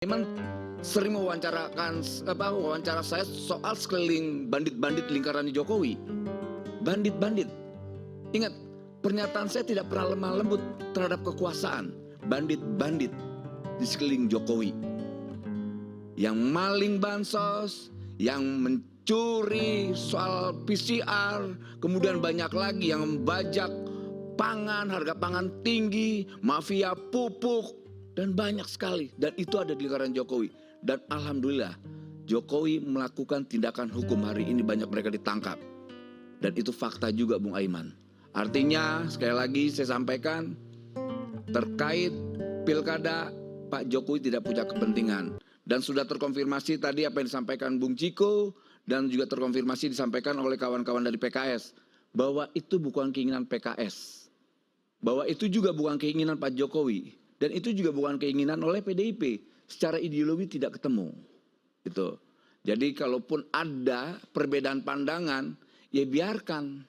Memang sering wawancara saya soal sekeliling bandit-bandit lingkaran Jokowi. Bandit-bandit. Ingat, pernyataan saya tidak pernah lemah lembut terhadap kekuasaan. Bandit-bandit di sekeliling Jokowi. Yang maling bansos, yang mencuri soal PCR, kemudian banyak lagi yang membajak pangan, harga pangan tinggi, mafia pupuk, dan banyak sekali. Dan itu ada di lingkaran Jokowi. Dan alhamdulillah Jokowi melakukan tindakan hukum hari ini, banyak mereka ditangkap. Dan itu fakta juga Bung Aiman. Artinya sekali lagi saya sampaikan, terkait pilkada Pak Jokowi tidak punya kepentingan. Dan sudah terkonfirmasi tadi apa yang disampaikan Bung Ciko, dan juga terkonfirmasi disampaikan oleh kawan-kawan dari PKS, bahwa itu bukan keinginan PKS, bahwa itu juga bukan keinginan Pak Jokowi, dan itu juga bukan keinginan oleh PDIP. Secara ideologi tidak ketemu. Gitu. Jadi kalaupun ada perbedaan pandangan, ya biarkan.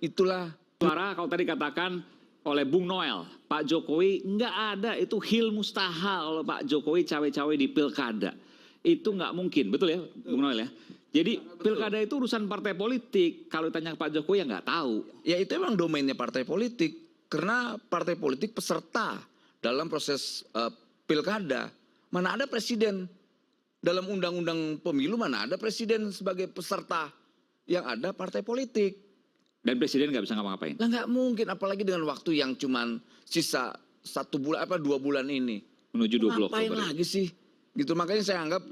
Itulah suara kalau tadi katakan oleh Bung Noel, Pak Jokowi nggak ada itu hil mustahil oleh Pak Jokowi cawe-cawe di pilkada. Itu nggak mungkin, betul ya Bung Noel ya? Jadi pilkada itu urusan partai politik. Kalau ditanya Pak Jokowi ya nggak tahu. Ya itu emang domainnya partai politik. Karena partai politik peserta dalam proses pilkada. Mana ada presiden dalam undang-undang pemilu, mana ada presiden sebagai peserta. Yang ada partai politik. Dan presiden nggak bisa ngapa-ngapain. Lah nggak mungkin, apalagi dengan waktu yang cuman sisa 2 bulan ini. Menuju 20 Oktober. Ngapain lagi sih? Gitu, makanya saya anggap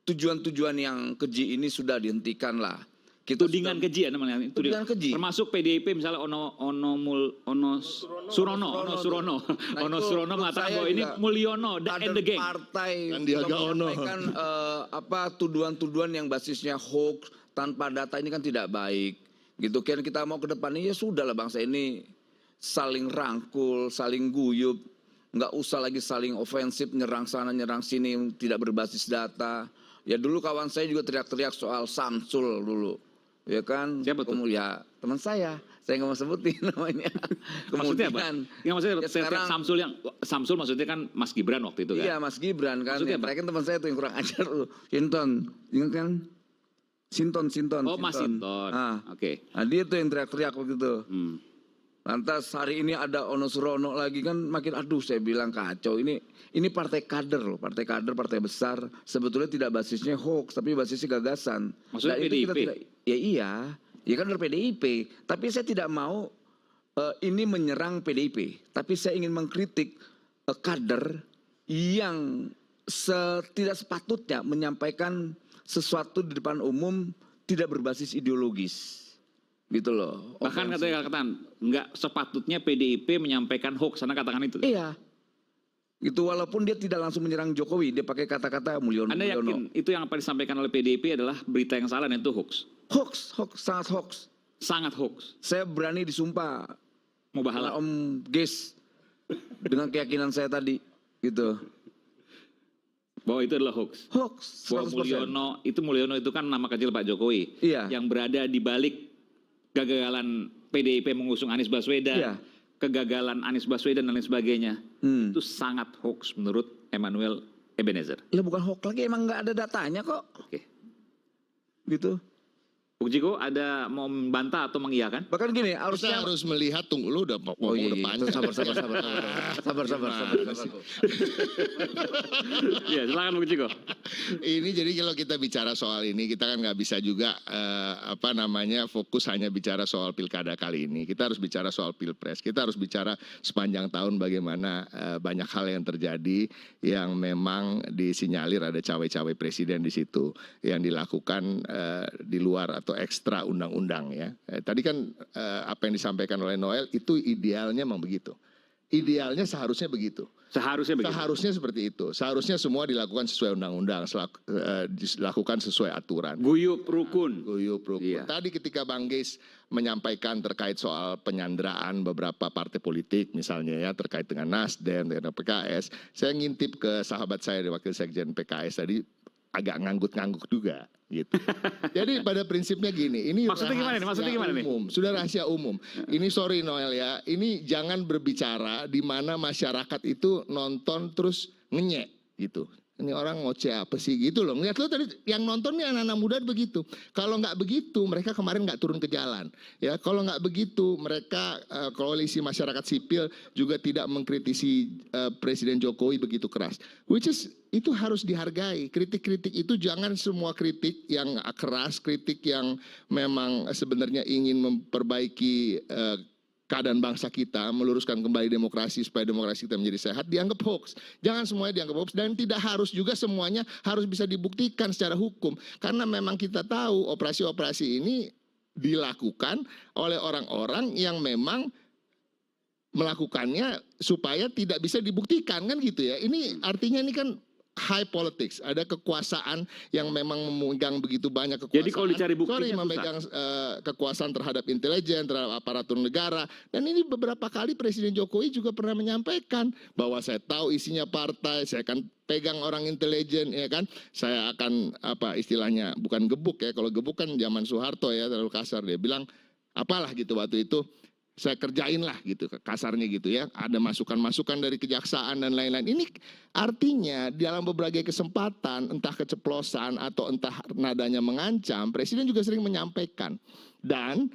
tujuan-tujuan yang keji ini sudah dihentikan lah. Tudingan keji ya namanya. Tudingan keji. Termasuk PDIP misalnya Ono Surono mengatakan bahwa ini Mulyono and the gang. Partai Sandiaga Uno menyampaikan tuduhan-tuduhan yang basisnya hoax tanpa data ini kan tidak baik. Gitu kan, kita mau ke depan ini ya sudah lah, bangsa ini saling rangkul, saling guyup, nggak usah lagi saling ofensif, nyerang sana nyerang sini, tidak berbasis data. Ya dulu kawan saya juga teriak-teriak soal Samsul dulu, ya kan? Siapa tuh? Ya teman saya nggak mau sebutin namanya. Maksudnya apa? Yang maksudnya ya sekarang, Samsul maksudnya kan Mas Gibran waktu itu kan? Iya Mas Gibran kan. Maksudnya apa? Kan teman saya tuh yang kurang ajar tuh. Sinton, ingat kan? Sinton. Oh Mas Sinton. Oke. Nah dia tuh yang teriak-teriak begitu. Lantas hari ini ada Ono Surono lagi kan, makin aduh saya bilang kacau. Ini partai kader loh, partai kader, partai besar. Sebetulnya tidak basisnya hoax, tapi basisnya gagasan. Maksudnya nah, PDIP? Iya kan dari PDIP. Tapi saya tidak mau ini menyerang PDIP. Tapi saya ingin mengkritik kader yang tidak sepatutnya menyampaikan sesuatu di depan umum tidak berbasis ideologis. Gitu loh. Bahkan katakan nggak sepatutnya PDIP menyampaikan hoax, karena katakan itu. Iya. Gitu, walaupun dia tidak langsung menyerang Jokowi, dia pakai kata-kata Mulyono. Anda yakin itu yang apa disampaikan oleh PDIP adalah berita yang salah dan itu hoax? Hoax, sangat hoax. Sangat hoax. Saya berani disumpah Mau bahala Om Ges dengan keyakinan saya tadi, gitu. Bahwa itu adalah hoax. Hoax. 100%. Bahwa Mulyono itu kan nama kecil Pak Jokowi. Iya. Yang berada di balik kegagalan PDIP mengusung Anies Baswedan. Iya. Kegagalan Anies Baswedan dan lain sebagainya. Itu sangat hoax menurut Emmanuel Ebenezer. Ya bukan hoax lagi, emang nggak ada datanya kok. Oke. Gitu. Bung Ciko ada mau membantah atau mengiyakan? Bahkan gini, Kita harus melihat, tunggu lu udah panjang. Sabar. Ya, silakan Bung Ciko. Ini jadi kalau kita bicara soal ini, kita kan nggak bisa juga fokus hanya bicara soal pilkada kali ini. Kita harus bicara soal pilpres. Kita harus bicara sepanjang tahun bagaimana banyak hal yang terjadi yang memang disinyalir ada cawe-cawe presiden di situ yang dilakukan di luar atau ekstra undang-undang ya. Tadi kan apa yang disampaikan oleh Noel itu idealnya memang begitu. Idealnya seharusnya begitu. Seharusnya seperti itu. Seharusnya semua dilakukan sesuai undang-undang, dilakukan sesuai aturan. Guyup rukun. Iya. Tadi ketika Bang Geis menyampaikan terkait soal penyanderaan beberapa partai politik misalnya ya, terkait dengan Nasdem, dengan PKS, saya ngintip ke sahabat saya di Wakil Sekjen PKS tadi, agak ngangguk-ngangguk juga gitu. Jadi pada prinsipnya gini, ini Maksudnya gimana nih? Umum, sudah rahasia umum. Ini sorry Noel ya, ini jangan berbicara di mana masyarakat itu nonton terus ngenyek. gitu. Ini orang ngoceh apa sih gitu loh. Ngeliat lo tadi yang nonton nih anak-anak muda begitu. Kalau nggak begitu mereka kemarin nggak turun ke jalan. Ya kalau nggak begitu mereka koalisi masyarakat sipil juga tidak mengkritisi Presiden Jokowi begitu keras. Which is itu harus dihargai. Kritik-kritik itu jangan semua kritik yang keras, kritik yang memang sebenarnya ingin memperbaiki keadaan bangsa kita, meluruskan kembali demokrasi supaya demokrasi kita menjadi sehat, dianggap hoax. Jangan semuanya dianggap hoax dan tidak harus juga semuanya harus bisa dibuktikan secara hukum. Karena memang kita tahu operasi-operasi ini dilakukan oleh orang-orang yang memang melakukannya supaya tidak bisa dibuktikan kan gitu ya. Ini artinya ini kan high politics, ada kekuasaan yang memang memegang begitu banyak kekuasaan. Jadi kalau dicari buktinya memegang kekuasaan terhadap intelijen, terhadap aparatur negara. Dan ini beberapa kali Presiden Jokowi juga pernah menyampaikan bahwa saya tahu isinya partai, saya akan pegang orang intelijen, ya kan. Saya akan apa istilahnya bukan gebuk ya. Kalau gebuk kan zaman Soeharto ya terlalu kasar, dia bilang apalah gitu waktu itu. Saya kerjain lah gitu kasarnya gitu ya, ada masukan-masukan dari kejaksaan dan lain-lain. Ini artinya dalam berbagai kesempatan entah keceplosan atau entah nadanya mengancam, Presiden juga sering menyampaikan. Dan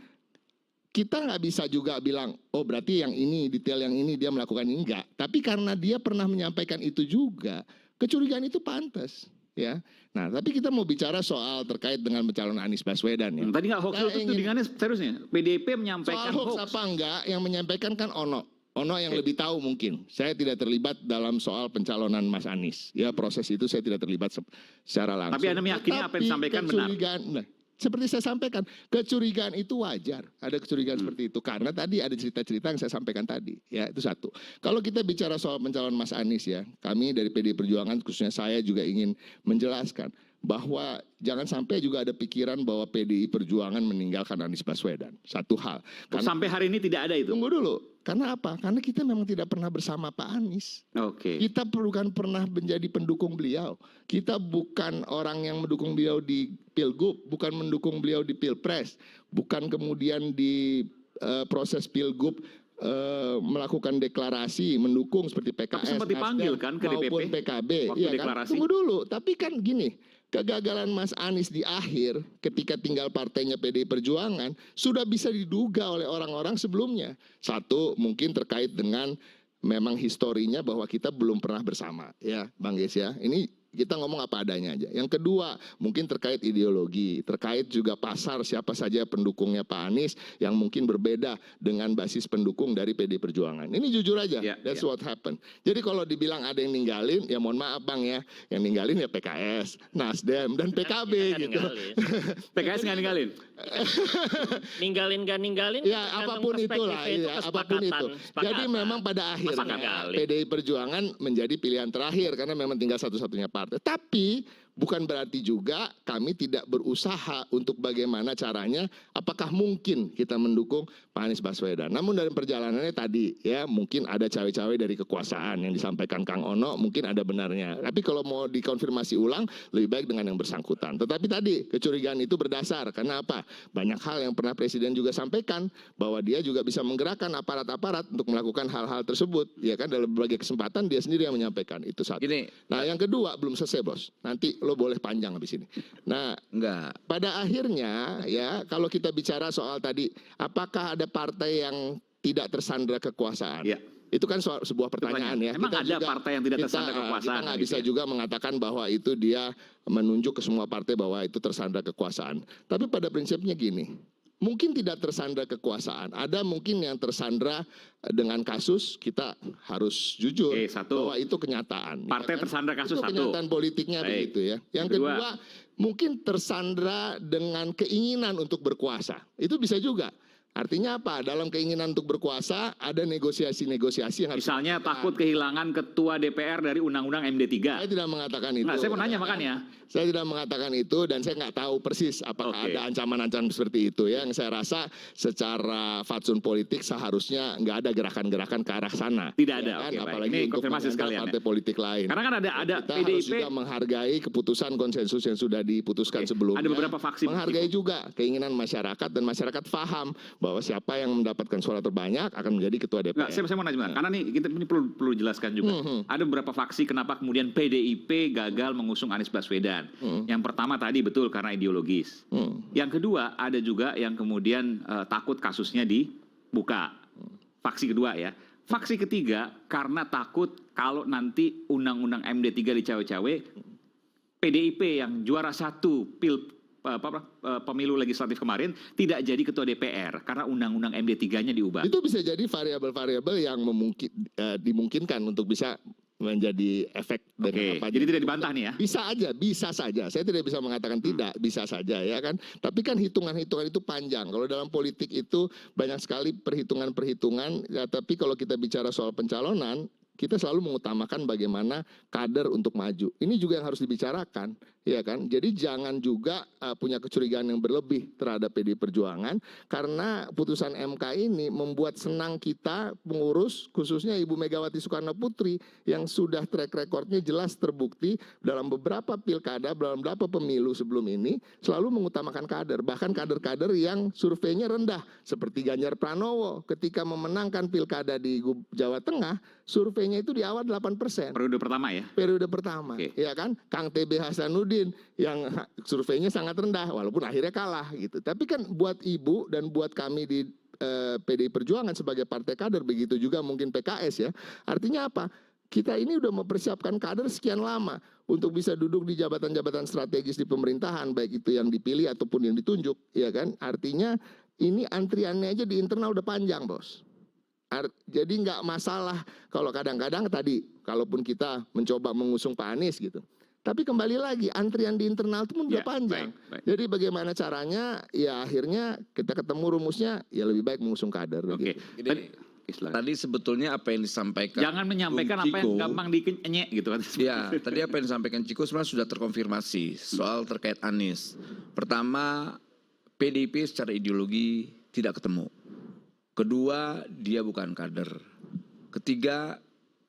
kita nggak bisa juga bilang oh berarti yang ini detail yang ini dia melakukan ini, enggak. Tapi karena dia pernah menyampaikan itu juga, kecurigaan itu pantas ya. Nah, tapi kita mau bicara soal terkait dengan pencalonan Anies Baswedan ya. Tadi nggak hoax itu tudingannya seriusnya. PDIP menyampaikan soal hoax apa enggak, yang menyampaikan kan Ono yang lebih tahu mungkin. Saya tidak terlibat dalam soal pencalonan Mas Anies. Ya proses itu saya tidak terlibat secara langsung. Tapi Anda meyakini apa yang disampaikan benar? Nah, seperti saya sampaikan, kecurigaan itu wajar. Ada kecurigaan seperti itu. Karena tadi ada cerita-cerita yang saya sampaikan tadi. Ya, itu satu. Kalau kita bicara soal pencalonan Mas Anies ya, kami dari PDI Perjuangan, khususnya saya juga ingin menjelaskan bahwa jangan sampai juga ada pikiran bahwa PDI Perjuangan meninggalkan Anies Baswedan. Satu hal. Karena, sampai hari ini tidak ada itu? Tunggu dulu. Karena apa? Karena kita memang tidak pernah bersama Pak Anies. Oke. Kita bukan pernah menjadi pendukung beliau. Kita bukan orang yang mendukung beliau di Pilgub, bukan mendukung beliau di Pilpres, bukan kemudian di proses Pilgub melakukan deklarasi mendukung seperti PKS, tapi sempat dipanggil kan ke DPP maupun PKB. waktu Ya deklarasi. kan? Tunggu dulu. Tapi kan gini. Kegagalan Mas Anies di akhir ketika tinggal partainya PDI Perjuangan sudah bisa diduga oleh orang-orang sebelumnya. Satu, mungkin terkait dengan memang historinya bahwa kita belum pernah bersama ya Bang Ges ya. Ini kita ngomong apa adanya aja. Yang kedua, mungkin terkait ideologi, terkait juga pasar siapa saja pendukungnya Pak Anies yang mungkin berbeda dengan basis pendukung dari PDI Perjuangan. Ini jujur aja, that's what happened. Jadi kalau dibilang ada yang ninggalin, ya mohon maaf Bang ya, yang ninggalin ya PKS, Nasdem, dan PKB gitu. PKS nggak ninggalin? Ninggalin gak ninggalin? Ya apapun itulah, ya, apapun itu. Jadi memang pada akhirnya PDI Perjuangan menjadi pilihan terakhir karena memang tinggal satu-satunya partai. Tapi bukan berarti juga kami tidak berusaha untuk bagaimana caranya, apakah mungkin kita mendukung Pak Anies Baswedan. Namun dalam perjalanannya tadi ya mungkin ada cawe-cawe dari kekuasaan yang disampaikan Kang Ono, mungkin ada benarnya. Tapi kalau mau dikonfirmasi ulang lebih baik dengan yang bersangkutan. Tetapi tadi kecurigaan itu berdasar karena apa? Banyak hal yang pernah Presiden juga sampaikan bahwa dia juga bisa menggerakkan aparat-aparat untuk melakukan hal-hal tersebut. Ya kan dalam berbagai kesempatan dia sendiri yang menyampaikan itu satu. Nah yang kedua belum selesai bos. Nanti lo boleh panjang habis ini. Nah, enggak. Pada akhirnya ya kalau kita bicara soal tadi apakah ada partai yang tidak tersandra kekuasaan? Ya. Itu kan sebuah pertanyaan ya. Memang kita ada juga, partai yang tidak tersandra kekuasaan. Kita nggak bisa juga mengatakan bahwa itu dia menunjuk ke semua partai bahwa itu tersandra kekuasaan. Tapi pada prinsipnya gini. Mungkin tidak tersandra kekuasaan, ada mungkin yang tersandra dengan kasus, kita harus jujur bahwa itu kenyataan. Partai tersandra kasus itu kenyataan politiknya begitu ya. Yang kedua, mungkin tersandra dengan keinginan untuk berkuasa, itu bisa juga. Artinya apa? Dalam keinginan untuk berkuasa ada negosiasi-negosiasi yang harus misalnya takut kehilangan ketua DPR dari undang-undang MD3. Saya tidak mengatakan itu. Nah, saya mau nanya makanya. Saya tidak mengatakan itu dan saya nggak tahu persis apakah ada ancaman-ancaman seperti itu ya. Yang saya rasa secara fatsun politik seharusnya nggak ada gerakan-gerakan ke arah sana. Tidak ada. Ya kan? Apalagi ini untuk partai politik lain. Karena kan ada kita PDIP harus juga menghargai keputusan konsensus yang sudah diputuskan sebelumnya. Ada beberapa faksi. Menghargai juga keinginan masyarakat dan masyarakat paham bahwa siapa yang mendapatkan suara terbanyak akan menjadi ketua DPR. Enggak, saya mau nanya sebentar, karena ini perlu jelaskan juga. Ada beberapa faksi kenapa kemudian PDIP gagal mengusung Anies Baswedan. Yang pertama tadi betul karena ideologis. Yang kedua ada juga yang kemudian takut kasusnya dibuka. Faksi kedua ya. Faksi ketiga karena takut kalau nanti undang-undang MD3 dicawe-cawe, PDIP yang juara satu pemilu legislatif kemarin tidak jadi ketua DPR karena undang-undang MD3-nya diubah. Itu bisa jadi variabel-variabel yang dimungkinkan untuk bisa menjadi efek dari apa. Jadi tidak dibantah nih ya? Bisa saja. Saya tidak bisa mengatakan tidak, bisa saja ya kan. Tapi kan hitungan-hitungan itu panjang. Kalau dalam politik itu banyak sekali perhitungan-perhitungan. Ya, tapi kalau kita bicara soal pencalonan, kita selalu mengutamakan bagaimana kader untuk maju. Ini juga yang harus dibicarakan, ya kan? Jadi jangan juga punya kecurigaan yang berlebih terhadap PDI Perjuangan karena putusan MK ini membuat senang kita pengurus, khususnya Ibu Megawati Soekarno Putri yang sudah track recordnya jelas terbukti dalam beberapa pilkada, dalam beberapa pemilu sebelum ini selalu mengutamakan kader, bahkan kader-kader yang surveinya rendah seperti Ganjar Pranowo ketika memenangkan pilkada di Jawa Tengah, surveinya itu di awal 8%. Periode pertama ya? Periode pertama, ya kan? Kang TB Hasanuddin yang surveinya sangat rendah, walaupun akhirnya kalah gitu. Tapi kan buat Ibu dan buat kami di PDI Perjuangan sebagai partai kader, begitu juga mungkin PKS ya. Artinya apa? Kita ini udah mempersiapkan kader sekian lama untuk bisa duduk di jabatan-jabatan strategis di pemerintahan, baik itu yang dipilih ataupun yang ditunjuk, ya kan? Artinya ini antriannya aja di internal udah panjang, Bos. Jadi nggak masalah kalau kadang-kadang tadi, kalaupun kita mencoba mengusung Pak Anies gitu. Tapi kembali lagi, antrian di internal itu pun udah panjang. Baik. Jadi bagaimana caranya, ya akhirnya kita ketemu rumusnya, ya lebih baik mengusung kader. Oke. Tadi sebetulnya apa yang disampaikan Jangan menyampaikan Bung apa yang Ciko, gampang dikenyek gitu kan. Ya, tadi apa yang disampaikan Ciko sebenarnya sudah terkonfirmasi soal terkait Anies. Pertama, PDIP secara ideologi tidak ketemu. Kedua, dia bukan kader. Ketiga,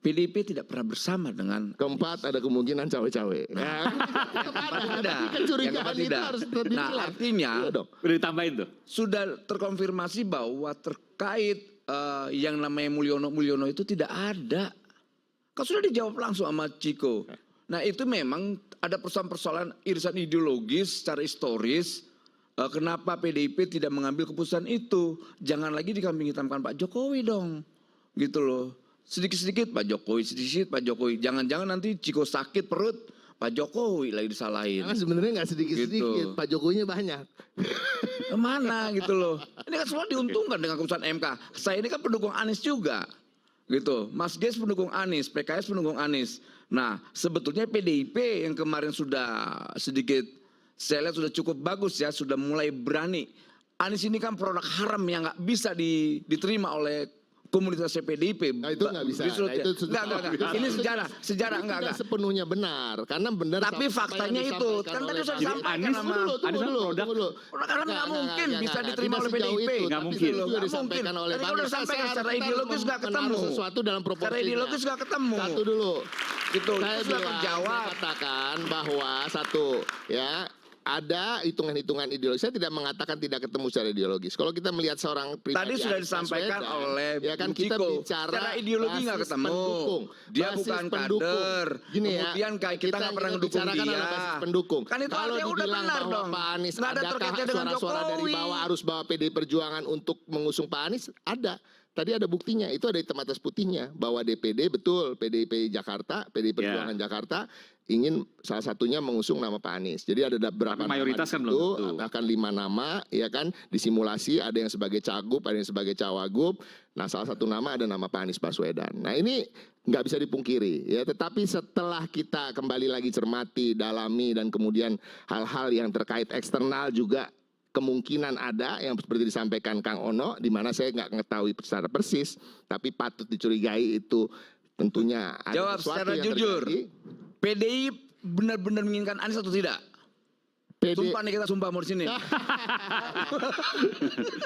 PDIP tidak pernah bersama dengan. Keempat, ada kemungkinan cawe-cawe. Ada. Kecurigaan itu harus terdilat. Nah, artinya Udah ditambahin tuh. sudah terkonfirmasi bahwa terkait yang namanya Mulyono itu tidak ada. Kan sudah dijawab langsung sama Ciko. Nah, itu memang ada persoalan-persoalan irisan ideologis secara historis. Kenapa PDIP tidak mengambil keputusan itu? Jangan lagi dikambing hitamkan Pak Jokowi dong. Gitu loh. Sedikit-sedikit Pak Jokowi, sedikit Pak Jokowi. Jangan-jangan nanti Ciko sakit perut, Pak Jokowi lagi disalahin. Karena sebenarnya nggak sedikit-sedikit, Gitu. Pak Jokowinya banyak. Mana gitu loh. Ini kan semua diuntungkan dengan keputusan MK. Saya ini kan pendukung Anies juga. Gitu. Mas Ges pendukung Anies, PKS pendukung Anies. Nah, sebetulnya PDIP yang kemarin sudah sedikit, saya lihat sudah cukup bagus ya, sudah mulai berani. Anies ini kan produk haram yang nggak bisa diterima oleh komunitas PDIP. Nah, itu nggak bisa. Justru Nah, itu enggak. Ini sejarah enggak. Tidak sepenuhnya benar, karena benar. Tapi faktanya itu, kan tadi sudah disampaikan sama. Tunggu dulu. Karena nggak mungkin bisa diterima oleh PDIP. Nggak mungkin. Itu juga disampaikan oleh Tadi Bang. udah disampaikan secara ideologis nggak ketemu. Sesuatu dalam proporsinya. Secara ideologis nggak ketemu. Satu dulu. Gitu. Saya Itu sudah bilang, terjawab. saya katakan bahwa satu, ya. Ada hitungan-hitungan ideologis. Saya tidak mengatakan tidak ketemu secara ideologis. Kalau kita melihat seorang pribadi, Tadi sudah Anies disampaikan Baswedan, oleh ya kan Bung kita Ciko. bicara Secara ideologi nggak basis ketemu. pendukung. Dia Basis bukan pendukung. kader. Gini ya, Kemudian kayak kita nggak pernah ngedukung bicarakan dia. oleh basis pendukung. Kan itu kalau artinya udah dibilang benar bahwa dong. Pak Anies Nggak ada adakah terkaitnya dengan suara-suara dari Jokowi. bawah harus bawa PDI Perjuangan untuk mengusung Pak Anies? Ada. Tadi ada buktinya, itu ada hitam atas putihnya bahwa DPD betul PDIP Jakarta, PDI Perjuangan Jakarta ingin salah satunya mengusung nama Pak Anies. Jadi ada beberapa Tapi mayoritas nama kan itu, belum tentu. akan 5 nama, ya kan, disimulasi ada yang sebagai cagup, ada yang sebagai cawagup. Nah, salah satu nama ada nama Pak Anies Baswedan. Nah, ini nggak bisa dipungkiri, ya. Tetapi setelah kita kembali lagi cermati, dalami, dan kemudian hal-hal yang terkait eksternal juga kemungkinan ada yang seperti disampaikan Kang Ono, di mana saya nggak mengetahui secara persis, tapi patut dicurigai itu tentunya ada Jawab sesuatu secara yang jujur. terjadi. PDI benar-benar menginginkan Anies atau tidak? Sumpah nih, kita sumpah mau di sini.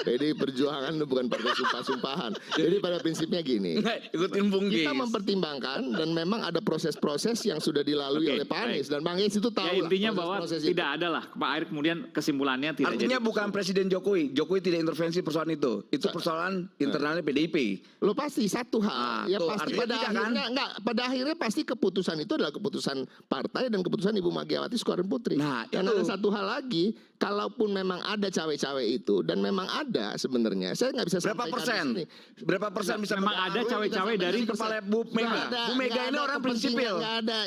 PDI Perjuangan itu bukan partai sumpah-sumpahan. Jadi pada prinsipnya gini, Ikutin Bung Gis. kita mempertimbangkan dan memang ada proses-proses yang sudah dilalui Oke, oleh Pak Anies, baik. dan Bang Anies itu tahu Ya lah intinya bahwa proses-proses itu. tidak ada lah Pak Erick kemudian kesimpulannya tidak Artinya jadi. bukan Presiden Jokowi. Jokowi tidak intervensi persoalan itu. Itu persoalan internalnya PDIP. Lo pasti satu hal, ya tuh, pasti artinya pada tidak, akhirnya pada akhirnya pasti keputusan itu adalah keputusan partai dan keputusan Ibu Megawati Soekarno Putri. Nah, Dan itu. ada satu hal lagi, kalaupun memang ada cawe-cawe itu dan memang ada sebenarnya, saya nggak bisa Berapa sampaikan persen? di sini. Berapa persen bisa Memang ada cawe-cawe dari kepala Bu Mega. Bu Mega ini orang prinsipil.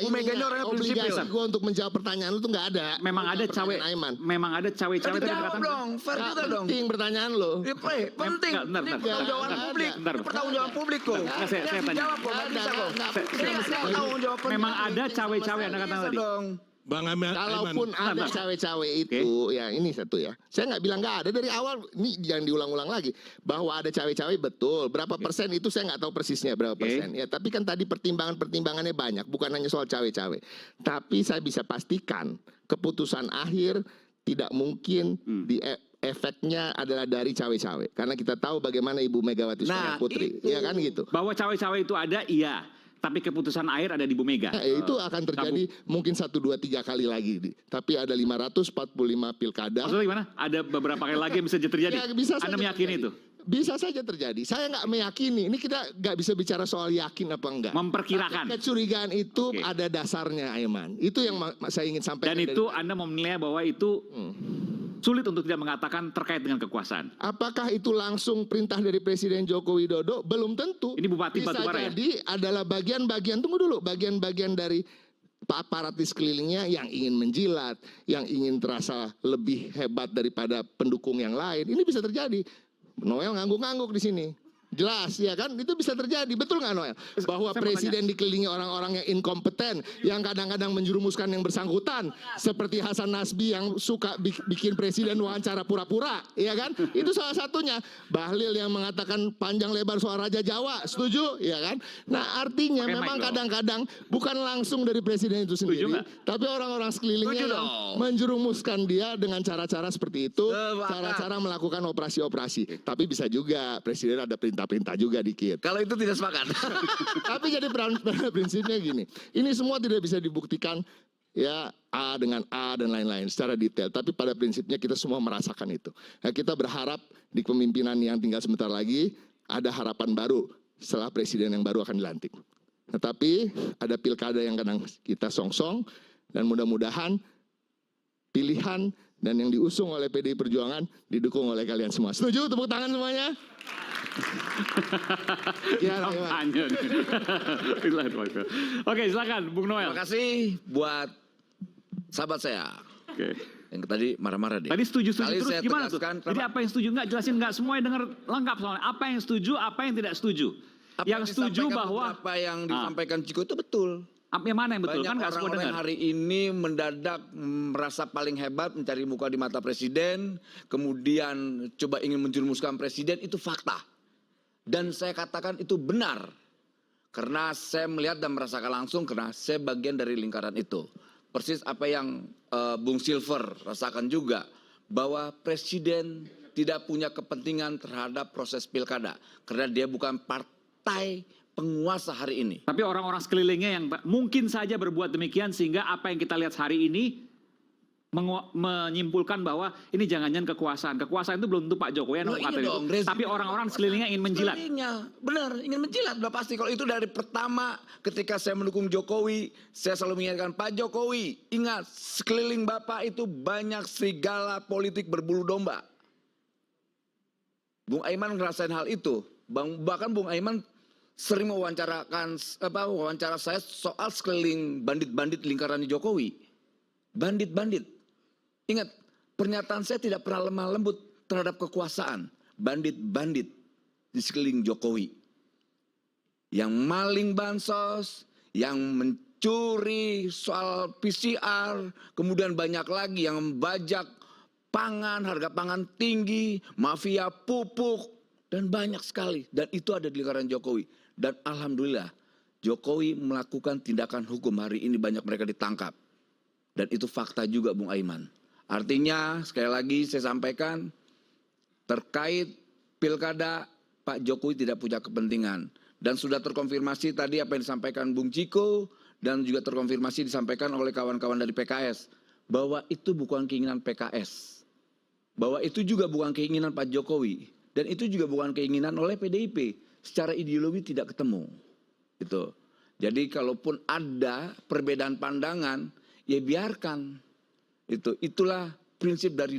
Bu Mega ini orang prinsipil. Obligasi gue untuk menjawab pertanyaan lu tuh nggak ada. Memang ada Aiman. memang ada cawe-cawe Tapi tadi jawab dikatakan. dong, fair Nggak juga dong. penting pertanyaan lo. Ya, penting. Bentar, Ini bentar. pertanggungjawaban Nggak, publik. bentar. Ini pertanggungjawaban publik kok. Nggak, saya tanya. Jawab kok, nggak bisa kok. Ini nggak tanggung jawab Memang penting. ada cawe-cawe Anda katakan Bisa tadi. dong. Bang Aiman. Kalaupun ada Bentar. cawe-cawe itu, ya ini satu ya. Saya nggak bilang nggak ada dari awal. Ini jangan diulang-ulang lagi. Bahwa ada cawe-cawe betul. Berapa persen itu saya nggak tahu persisnya berapa persen. Ya, tapi kan tadi pertimbangannya banyak. Bukan hanya soal cawe-cawe. Tapi saya bisa pastikan keputusan akhir tidak mungkin efeknya adalah dari cawe-cawe. Karena kita tahu bagaimana Ibu Megawati Soekarno Nah, Putri, itu. ya kan gitu. Bahwa cawe-cawe itu ada, iya. Tapi keputusan akhir ada di Bu Mega. Nah, itu akan terjadi mungkin 1, 2, 3 kali lagi. Tapi ada 545 pilkada. Maksudnya gimana? Ada beberapa kali lagi yang bisa terjadi. Ya, bisa saja Anda meyakini terjadi. itu? Bisa saja terjadi. Saya nggak meyakini. Ini kita nggak bisa bicara soal yakin apa enggak. Memperkirakan. Kecurigaan itu Oke. ada dasarnya, Aiman. Itu yang saya ingin sampaikan. Dan itu Anda mau menilai bahwa itu sulit untuk tidak mengatakan terkait dengan kekuasaan. Apakah itu langsung perintah dari Presiden Joko Widodo? Belum tentu. Ini Bupati Bisa Batubara ya? jadi adalah bagian-bagian, tunggu dulu, bagian-bagian dari aparat di sekelilingnya yang ingin menjilat, yang ingin terasa lebih hebat daripada pendukung yang lain. Ini bisa terjadi. Noel ngangguk-ngangguk di sini. Jelas ya kan, itu bisa terjadi, betul nggak Noel? Bahwa Saya mau presiden dikelilingi orang-orang yang inkompeten, yang kadang-kadang menjerumuskan yang bersangkutan, seperti Hasan Nasbi yang suka bikin presiden wawancara pura-pura, ya kan? Itu salah satunya. Bahlil yang mengatakan panjang lebar soal Raja Jawa, setuju, ya kan? Nah artinya Pakai memang mic dong. kadang-kadang bukan langsung dari presiden itu sendiri, nggak? tapi orang-orang sekelilingnya Setuju yang dong. menjerumuskan dia dengan cara-cara seperti itu, Sepakat. cara-cara melakukan operasi-operasi. Tapi bisa juga presiden ada perintah juga dikit. Kalau itu tidak sepakat. Tapi jadi pada prinsipnya gini, ini semua tidak bisa dibuktikan ya A dengan A dan lain-lain secara detail. Tapi pada prinsipnya kita semua merasakan itu. Nah, kita berharap di kepemimpinan yang tinggal sebentar lagi ada harapan baru setelah presiden yang baru akan dilantik. Tetapi ada pilkada yang kadang kita songsong dan mudah-mudahan pilihan dan yang diusung oleh PDI Perjuangan didukung oleh kalian semua. Setuju? Tepuk tangan semuanya. Ya, Kampanye. Oke, silakan Bung Noel. Terima kasih buat sahabat saya. Oke. Yang tadi marah-marah dia. Tadi setuju Kali terus saya gimana tuh? tegaskan, Jadi apa yang setuju nggak jelasin nggak semuanya dengar lengkap soalnya. Apa yang setuju, apa yang tidak setuju. Apa yang setuju disampaikan bahwa apa yang disampaikan Ciko itu betul. yang mana yang betul Banyak kan nggak semua orang-orang dengar. hari ini mendadak merasa paling hebat, mencari muka di mata presiden, kemudian coba ingin menjerumuskan presiden, itu fakta. Dan saya katakan itu benar. Karena saya melihat dan merasakan langsung, karena saya bagian dari lingkaran itu. Persis apa yang Bung Silver rasakan juga, bahwa presiden tidak punya kepentingan terhadap proses pilkada. Karena dia bukan partai penguasa hari ini. Tapi orang-orang sekelilingnya yang mungkin saja berbuat demikian sehingga apa yang kita lihat hari ini menyimpulkan bahwa ini jangan-jangan kekuasaan. Kekuasaan itu belum tentu Pak Jokowi yang Loh, mengatakan iya itu. dong, rezim. Tapi orang-orang sekelilingnya ingin menjilat. Sekelilingnya, benar, ingin menjilat udah pasti. Kalau itu dari pertama ketika saya mendukung Jokowi, saya selalu mengingatkan Pak Jokowi, ingat sekeliling Bapak itu banyak serigala politik berbulu domba. Bung Aiman ngerasain hal itu. Bahkan Bung Aiman sering wawancara saya soal sekeliling bandit-bandit lingkaran Jokowi. Bandit-bandit. Ingat, pernyataan saya tidak pernah lemah lembut terhadap kekuasaan. Bandit-bandit di sekeliling Jokowi. Yang maling bansos, yang mencuri soal PCR, kemudian banyak lagi yang membajak pangan, harga pangan tinggi, mafia pupuk, dan banyak sekali. Dan itu ada di lingkaran Jokowi. Dan alhamdulillah, Jokowi melakukan tindakan hukum hari ini banyak mereka ditangkap. Dan itu fakta juga Bung Aiman. Artinya sekali lagi saya sampaikan terkait pilkada Pak Jokowi tidak punya kepentingan. Dan sudah terkonfirmasi tadi apa yang disampaikan Bung Ciko dan juga terkonfirmasi disampaikan oleh kawan-kawan dari PKS. Bahwa itu bukan keinginan PKS. Bahwa itu juga bukan keinginan Pak Jokowi. Dan itu juga bukan keinginan oleh PDIP. Secara ideologi tidak ketemu. Gitu. Jadi kalaupun ada perbedaan pandangan, ya biarkan. Itulah prinsip dari